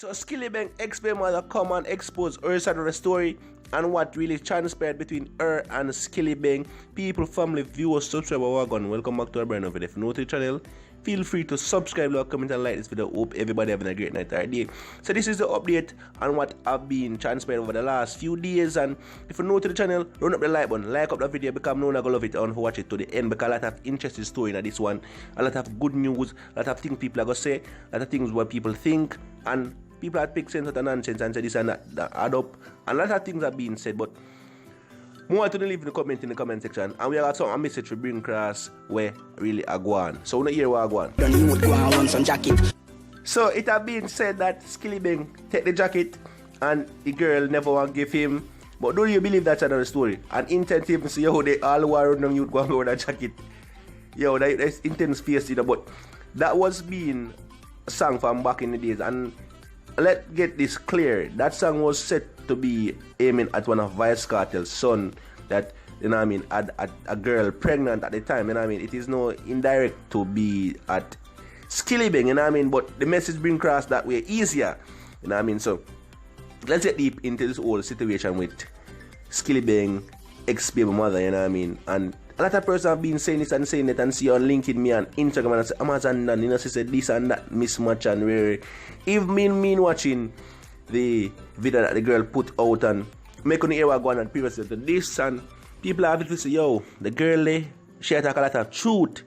So Skillibeng ex-BabyMother come and expose her side of the story and what really transpired between her and Skillibeng. People, family, viewers, subscribers, welcome back to our brand new video. If you're new to the channel, feel free to subscribe, like, comment and like this video. Hope everybody having a great night or day. So this is the update on what have been transpired over the last few days. And if you're new to the channel, run up the like button, like up the video, become known, I go love it and watch it to the end because a lot of interesting story in this one, a lot of good news, a lot of things people are gonna say, a lot of things what people think, and people have picked sense out of nonsense and say this and that add up, and a lot of things are being said, but more to leave in the comment section, and we have some message to bring across where really are going. So we hear what are going. So it has been said that Skillibeng take the jacket and the girl never want to give him. But do you believe that's another story? And intent even say, yo, they all war on them, you go and wear that jacket. Yo, that's intense face, you know, but that was being a song from back in the days. And let's get this clear. That song was set to be aiming at one of Vice Cartel's son that, you know what I mean, had a girl pregnant at the time, you know what I mean. It is no indirect to be at Skillibeng, you know what I mean, but the message being crossed that way easier, you know what I mean. So let's get deep into this whole situation with Skillibeng ex-BabyMother, you know what I mean. And a lot of persons have been saying this and saying it, and see on LinkedIn me and Instagram and say Amazon and you know, she said this and that mismatch, and where even mean watching the video that the girl put out and making the air go on and people say this, and people have to say, yo, the girl she talk a lot of truth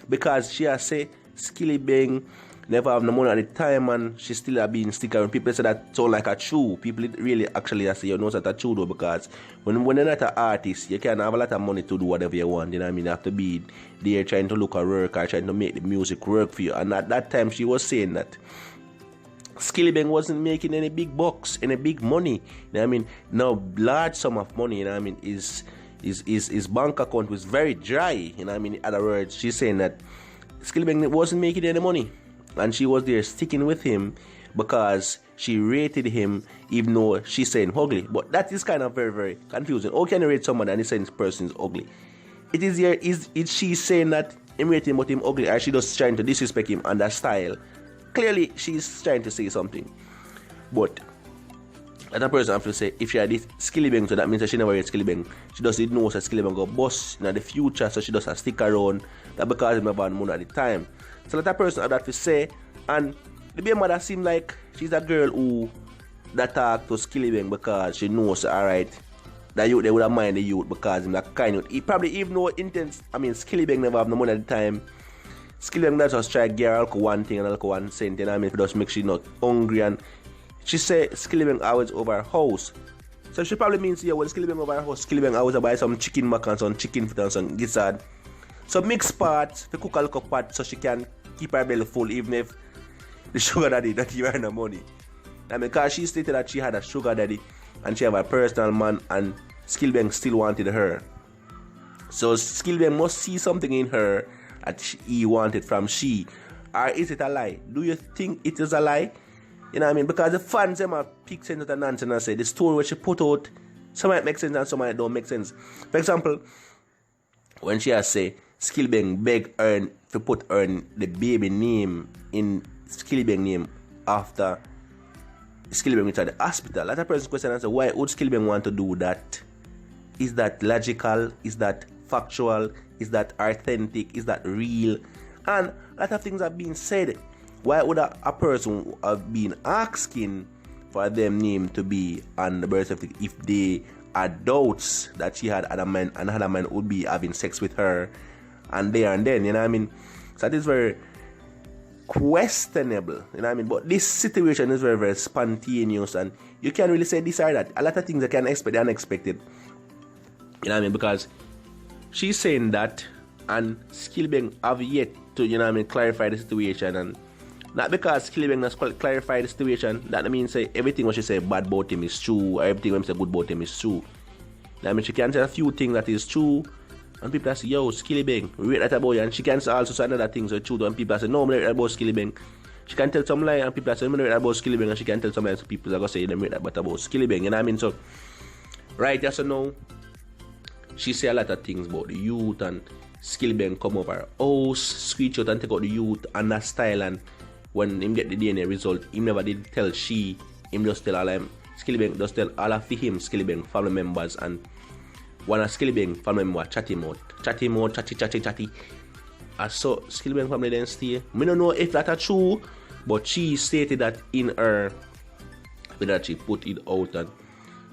because she has say Skillibeng never have no money at the time and she still have been sticker, and people say that sound like a true. People really actually say, you know, that a true though, because when you're not an artist, you can have a lot of money to do whatever you want, you know what I mean. You have to be there trying to look at work or trying to make the music work for you. And at that time she was saying that Skillibeng wasn't making any big bucks, any big money, you know what I mean. Now large sum of money, you know what I mean, his bank account was very dry, you know what I mean. In other words, she's saying that Skillibeng wasn't making any money, and she was there sticking with him because she rated him even though she's saying ugly. But that is kind of very, very confusing. How can you rate someone and you say this person is ugly? It is here, is she saying that him rating but him ugly, or she just trying to disrespect him and that style? Clearly she's trying to say something. But that person have to say, if she had this Skillibeng, so that means that she never read Skillibeng. She just didn't know that Skillibeng go bust in the future, so she just stick around that because he never had money at the time. So that person have that to say, and the BabyMother seem like she's a girl who that talk to Skillibeng because she knows, alright, that youth, they would have mind the youth because him that kind of, he probably even know intense, I mean Skillibeng never have no money at the time. Skillibeng that just try to get her one thing and alcohol 1 cent, you know what I mean, if it just make she not hungry. And she say Skillibeng always over her house. So she probably means, yeah, when Skillibeng over her house, Skillibeng always buy some chicken mac and some chicken foot and some gizzard. So mix parts, to cook a little pot so she can keep her belly full even if the sugar daddy don't give her no money. I mean, because she stated that she had a sugar daddy and she have a personal man, and Skillibeng still wanted her. So Skillibeng must see something in her that he wanted from she. Or is it a lie? Do you think it is a lie? You know what I mean? Because the fans them have picked sense out of nonsense and say the story which she put out, some might make sense and some might don't make sense. For example, when she has say Skillibeng beg her to put her the baby name in Skillibeng name after Skillibeng went to the hospital. That person question and say, why would Skillibeng want to do that? Is that logical? Is that factual? Is that authentic? Is that real? And a lot of things are being said. Why would a person have been asking for them name to be on the birth certificate if they had doubts that she had other men and other men would be having sex with her and there and then, you know what I mean? So that is very questionable, you know what I mean? But this situation is very, very spontaneous, and you can't really say this or that. A lot of things I can expect the unexpected, you know what I mean? Because she's saying that, and Skillibeng have yet to, you know what I mean, clarify the situation. And not because Skillibeng has clarified the situation, that means say everything what she say bad about him is true, or everything what she say good about him is true. I mean, she can say a few things that is true, and people say, yo, Skillibeng, rate that about you. And she can also say another things are true, and people say, no, I'm not rate that about Skillibeng. She can tell some lie, and people say, I'm not rate that about Skillibeng, and she can tell some lie, so people are going to say, them rate that about Skillibeng, you know what I mean? So, right, yes or no, she say a lot of things about the youth, and Skillibeng come over her house, screech out and take out the youth and that style, and when him get the DNA result, him never did tell she, him just tell all him, Skillibeng just tell all of him, Skillibeng family members, and one of Skillibeng family member chatty, chatty. And so Skillibeng family then stay. Me don't know if that's true, but she stated that in her, that she put it out, and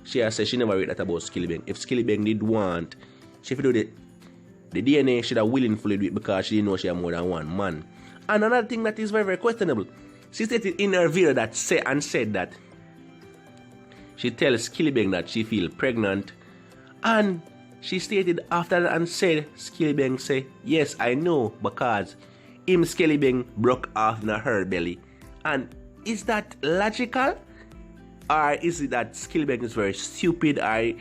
she has said she never read that about Skillibeng. If Skillibeng did want, she would do the DNA, should have willingly do it because she didn't know she had more than one man. And another thing that is very, very questionable, she stated in her video that said that she tells Skillibeng that she feel pregnant, and she stated after that and said, Skillibeng say, yes, I know, because him Skillibeng broke off in her belly. And is that logical? Or is it that Skillibeng is very stupid, or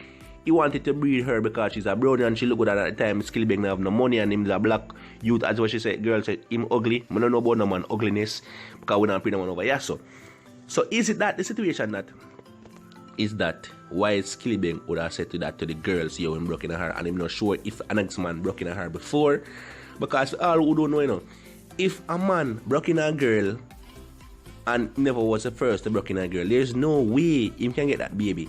he wanted to breed her because she's a brownie and she look good at the time Skillibeng have no money and him's a black youth, as what she said, girl said, him ugly. I don't know about no man ugliness because we don't bring no one over here. So is it that the situation that is that why Skillibeng would have said to that to the girls, yo, him broke in her, and I'm not sure if an ex-man broke in her before, because all who don't know, you know, if a man broke in a girl and never was the first to broke in a girl, there's no way him can get that baby.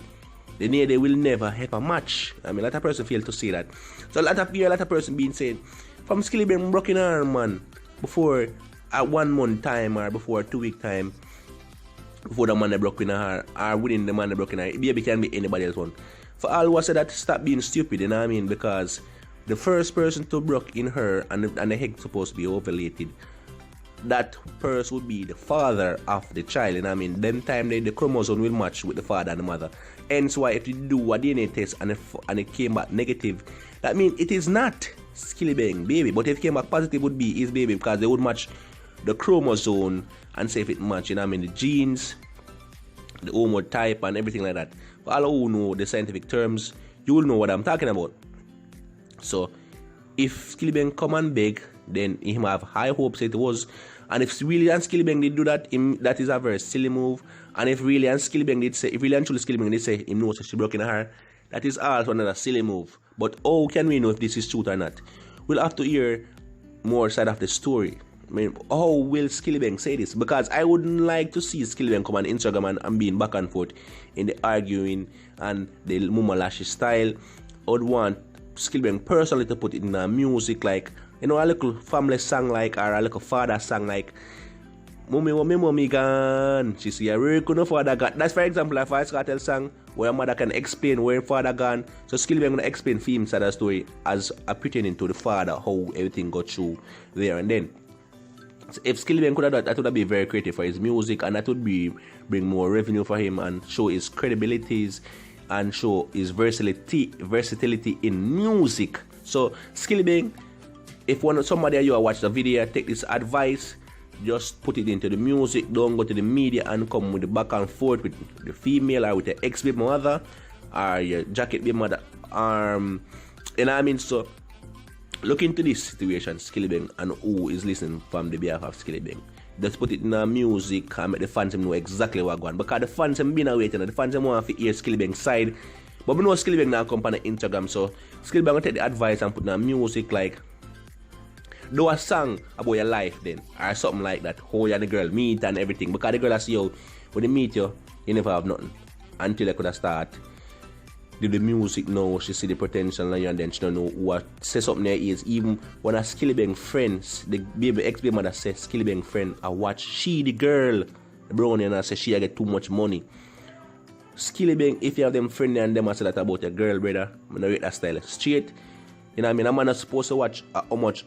They will never have a match. I mean, a lot of person feel to say that. So a lot of person being saying, from Skillibeng broke in her man before at 1 month time or before 2 week time, before the man that broke in her, or within the man that broke in her, baby can be anybody else one. For all who said that, stop being stupid, you know what I mean? Because the first person to broke in her and the egg supposed to be ovulated, that person would be the father of the child, you know what I mean? Them time the chromosome will match with the father and the mother. Hence why if you do a DNA test and it came back negative, that means it is not Skillibeng baby. But if it came back positive, would be his baby, because they would match the chromosome and say if it match, you know what I mean, the genes, the homotype and everything like that. For all who know the scientific terms, you will know what I'm talking about. So if Skillibeng come and beg, then he might have high hopes it was. And if really and Skillibeng did do that, that is a very silly move. And if really and Skillibeng did say, if really and truly Skillibeng did say him knows she broke in her, that is also another silly move. But how can we know if this is truth or not? We'll have to hear more side of the story. I mean, how will Skillibeng say this? Because I wouldn't like to see Skillibeng come on Instagram and being back and forth in the arguing and the Mumalashi style. I would want Skillibeng personally to put it in a music, like, you know, a little family song like, or a little father song like, Mommy gone. She see a really good father gone. That's for example a Vybz Kartel song where a mother can explain where father gone. So Skillibeng gonna explain for him side of the story as pertaining to the father, how everything got through there and then. So if Skillibeng could have done that, would be very creative for his music, and that would bring more revenue for him and show his credibilities and show his versatility in music. So Skillibeng, if somebody you watch the video, take this advice, just put it into the music. Don't go to the media and come with the back and forth with the female or with the ex-BabyMother or your jacket BabyMother. You know what I mean? So look into this situation, Skillibeng, and who is listening from the behalf of Skillibeng. Just put it in the music and make the fans know exactly what going on. Because the fans have been waiting, the fans want to hear Skillibeng's side. But we know Skillibeng now come on Instagram, so Skillibeng will take the advice and put in the music, like, do a song about your life then, or something like that, how you and the girl meet and everything. Because the girl has you, when they meet you, you never have nothing. Until they could have start do the music now, she see the potential in you, and then she don't know what say something there is. Even when a Skillibeng friends, the baby ex-BabyMother says Skillibeng friend, I watch she the girl, the brownie, and I say she get too much money. Skillibeng, if you have them friends and them I say that about your girl, brother, I'm gonna rate that style straight. You know what I mean? I'm not supposed to watch how much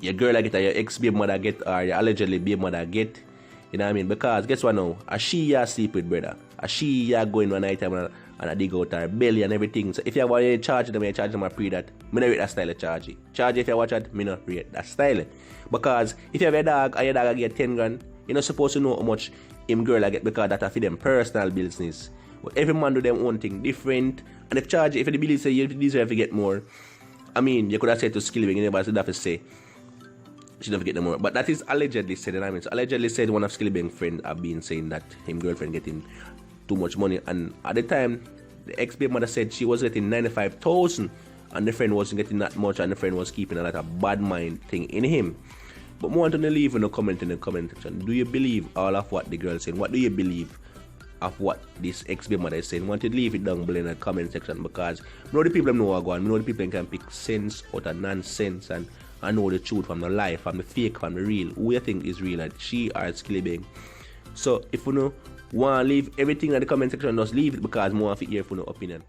your girl get or your ex-BabyMother get or your allegedly BabyMother get. You know what I mean? Because guess what now? A she ya sleep with, brother. A she ya going one night time and I dig out her belly and everything. So if you want to charge them, you charge them a pre that. Me not rate that style of charge. Charge if you watch it, me not rate that style. Because if you have a dog and your dog get 10 grand, you're not supposed to know how much him girl I get, because that's for them personal business. But every man do them own thing different. And if charge, if the bill say you deserve to get more, I mean, you could have said to Skillibeng, you never should have to say she never get no more. But that is allegedly said, and I mean, so allegedly said one of Skillibeng's friends have been saying that him girlfriend getting too much money, and at the time the ex-BabyMother said she was getting 95,000 and the friend wasn't getting that much, and the friend was keeping a lot of bad mind thing in him. But more want to leave in the comment section. Do you believe all of what the girl is saying? What do you believe of what this ex-BabyMother is saying? Want to leave it down below in the comment section, because know the people know what going. Know the people can pick sense out of nonsense and know the truth from the lie, from the fake, from the real. Who you think is real, like she or Skillibeng? So if you know want to leave everything in the comment section, just leave it, because more of it here for no opinion.